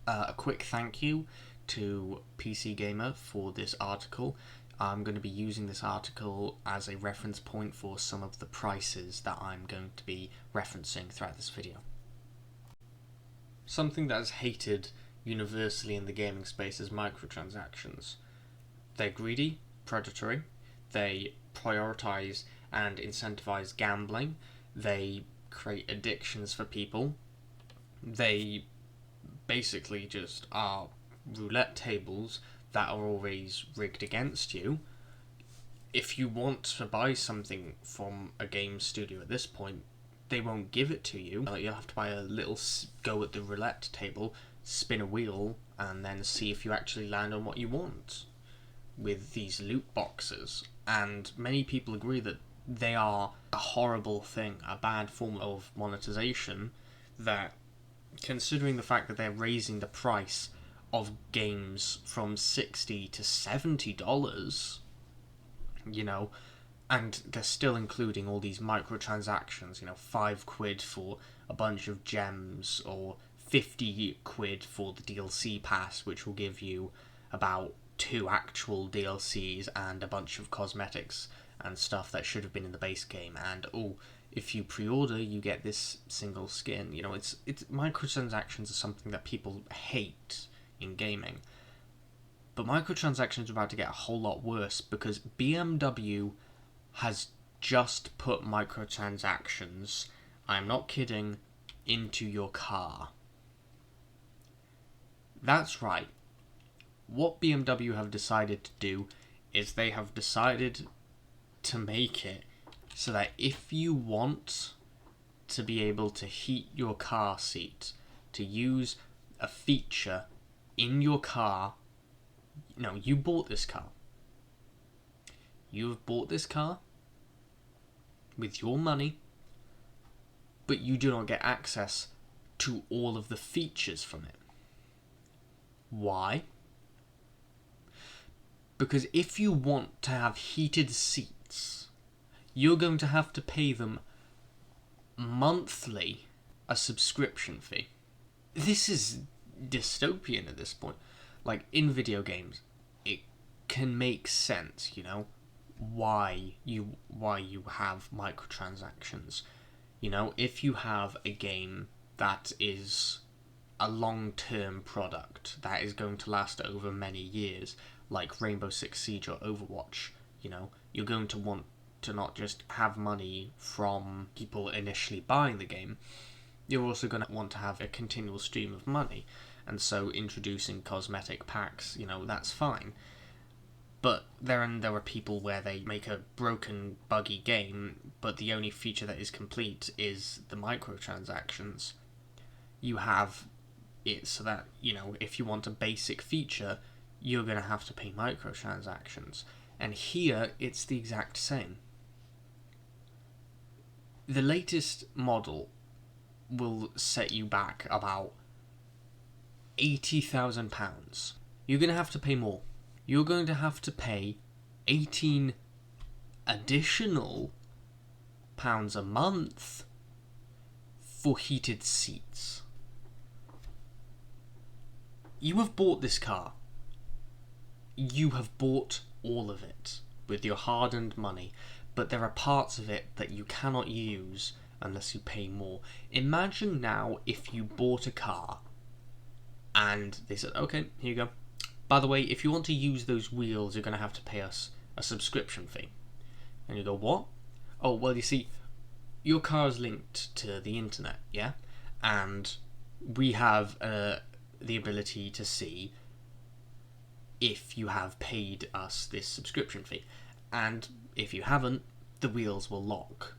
A quick thank you to PC Gamer for this article. I'm going to be using this article as a reference point for some of the prices that I'm going to be referencing throughout this video. Something that is hated universally in the gaming space is microtransactions. They're greedy, predatory, they prioritize and incentivize gambling, they create addictions for people, they basically just are roulette tables that are always rigged against you. If you want to buy something from a game studio at this point, they won't give it to you. You'll have to buy a little go at the roulette table, spin a wheel, and then see if you actually land on what you want with these loot boxes. And many people agree that they are a horrible thing, a bad form of monetization, that considering the fact that they're raising the price of games from $60 to $70, and they're still including all these microtransactions, £5 for a bunch of gems, or £50 for the DLC pass, which will give you about 2 actual DLCs and a bunch of cosmetics and stuff that should have been in the base game, and if you pre-order, you get this single skin. It's microtransactions are something that people hate in gaming. But microtransactions are about to get a whole lot worse because BMW has just put microtransactions, I'm not kidding, into your car. That's right. What BMW have decided to do is they have decided to make it so that if you want to be able to heat your car seat, to use a feature in your car, you bought this car. You have bought this car with your money, but you do not get access to all of the features from it. Why? Because if you want to have heated seats, you're going to have to pay them monthly a subscription fee. This is dystopian at this point. Like, in video games, it can make sense, why you have microtransactions. If you have a game that is a long-term product that is going to last over many years, like Rainbow Six Siege or Overwatch, you're going to want to not just have money from people initially buying the game, you're also going to want to have a continual stream of money. And so introducing cosmetic packs, that's fine. But there are people where they make a broken, buggy game, but the only feature that is complete is the microtransactions. You have it so that, if you want a basic feature, you're going to have to pay microtransactions. And here, it's the exact same. The latest model will set you back about £80,000. You're going to have to pay more. You're going to have to pay 18 additional pounds a month for heated seats. You have bought this car. You have bought all of it with your hard-earned money, but there are parts of it that you cannot use unless you pay more. Imagine now if you bought a car and they said, okay, here you go. By the way, if you want to use those wheels, you're going to have to pay us a subscription fee. And you go, what? Oh, well, you see, your car is linked to the internet, yeah? And we have the ability to see if you have paid us this subscription fee. And if you haven't, the wheels will lock.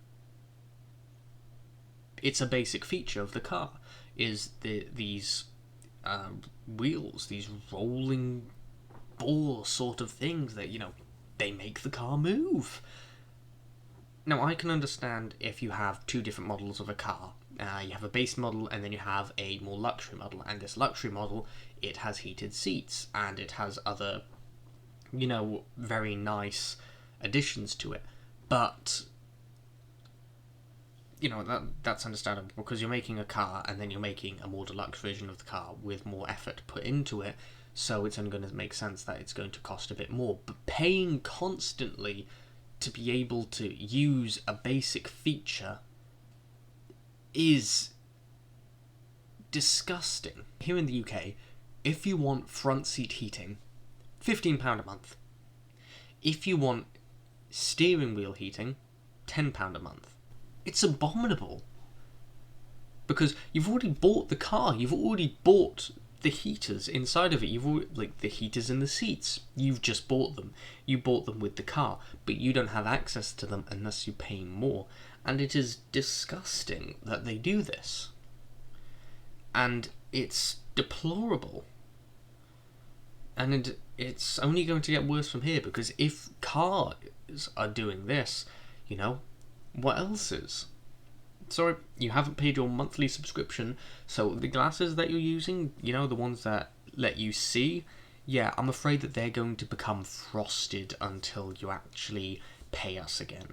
It's a basic feature of the car, is these wheels, these rolling ball sort of things that, they make the car move. Now, I can understand if you have 2 different models of a car. You have a base model and then you have a more luxury model. And this luxury model, it has heated seats and it has other, very nice additions to it. But you know, that's understandable, because you're making a car and then you're making a more deluxe version of the car with more effort put into it, so it's only going to make sense that it's going to cost a bit more. But paying constantly to be able to use a basic feature is disgusting. Here in the UK, if you want front seat heating, £15 a month. If you want steering wheel heating, £10 a month. It's abominable. Because you've already bought the car, you've already bought the heaters inside of it, you've already, like the heaters in the seats, you've just bought them. You bought them with the car, but you don't have access to them unless you pay more. And it is disgusting that they do this. And it's deplorable. And it's only going to get worse from here, because if cars are doing this, you know, what else is? Sorry, you haven't paid your monthly subscription, so the glasses that you're using, you know, the ones that let you see, yeah, I'm afraid that they're going to become frosted until you actually pay us again.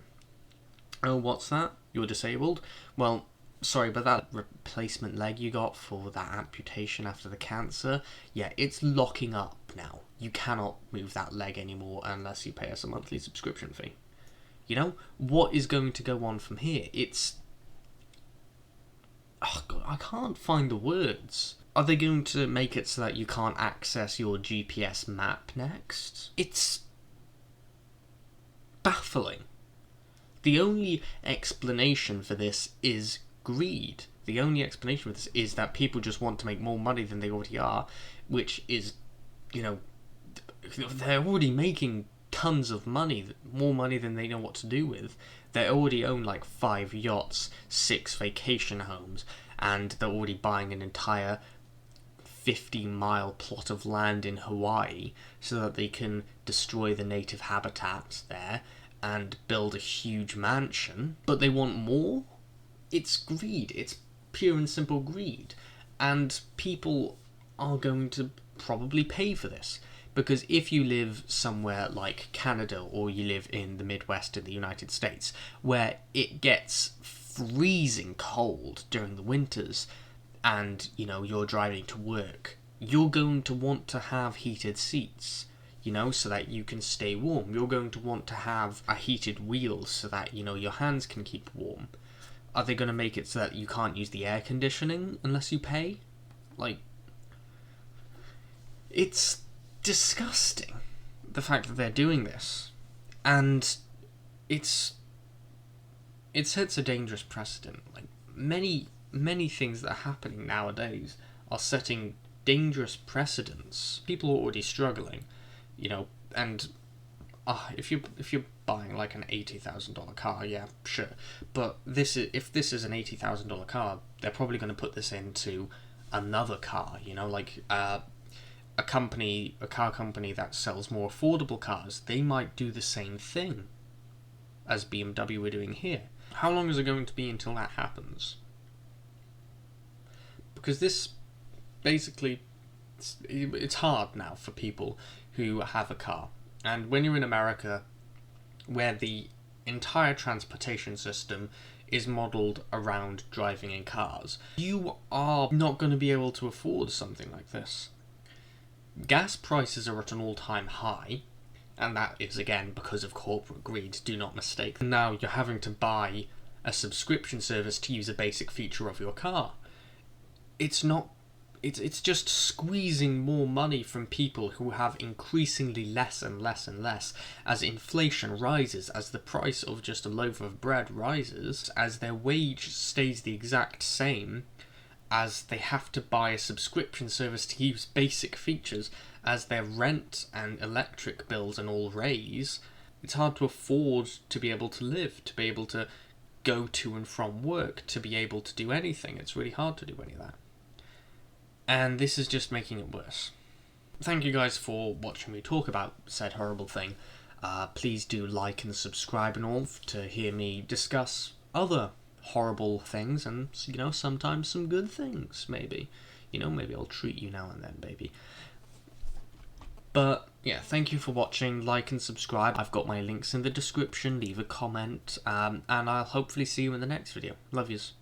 Oh, what's that? You're disabled? Well, sorry, but that replacement leg you got for that amputation after the cancer, yeah, it's locking up now. You cannot move that leg anymore unless you pay us a monthly subscription fee. You know, what is going to go on from here? It's... oh God, I can't find the words. Are they going to make it so that you can't access your GPS map next? It's baffling. The only explanation for this is greed. The only explanation for this is that people just want to make more money than they already are, which is, you know, they're already making tons of money, more money than they know what to do with. They already own like 5 yachts, 6 vacation homes, and they're already buying an entire 50-mile plot of land in Hawaii so that they can destroy the native habitats there and build a huge mansion. But they want more? It's greed. It's pure and simple greed. And people are going to probably pay for this. Because if you live somewhere like Canada, or you live in the Midwest in the United States, where it gets freezing cold during the winters, and, you know, you're driving to work, you're going to want to have heated seats, you know, so that you can stay warm. You're going to want to have a heated wheel so that, you know, your hands can keep warm. Are they going to make it so that you can't use the air conditioning unless you pay? Like, it's disgusting, the fact that they're doing this. And it sets a dangerous precedent. Like, many things that are happening nowadays are setting dangerous precedents. People are already struggling, you know, and if you're buying like an $80,000 car, yeah, sure. But if this is an $80,000 car, they're probably going to put this into another car, you know, like a car company that sells more affordable cars. They might do the same thing as BMW are doing here. How long is it going to be until that happens? Because this, basically, it's hard now for people who have a car. And when you're in America, where the entire transportation system is modelled around driving in cars, you are not going to be able to afford something like this. Gas prices are at an all-time high, and that is, again, because of corporate greed, do not mistake. Now you're having to buy a subscription service to use a basic feature of your car. It's just squeezing more money from people who have increasingly less and less and less as inflation rises, as the price of just a loaf of bread rises, as their wage stays the exact same, as they have to buy a subscription service to use basic features, as their rent and electric bills and all raise. It's hard to afford to be able to live, to be able to go to and from work, to be able to do anything. It's really hard to do any of that. And this is just making it worse. Thank you guys for watching me talk about said horrible thing. Please do like and subscribe and all to hear me discuss other horrible things, and, you know, sometimes some good things, maybe. You know, maybe I'll treat you now and then, baby. But yeah, thank you for watching. Like and subscribe. I've got my links in the description. Leave a comment, and I'll hopefully see you in the next video. Love yous.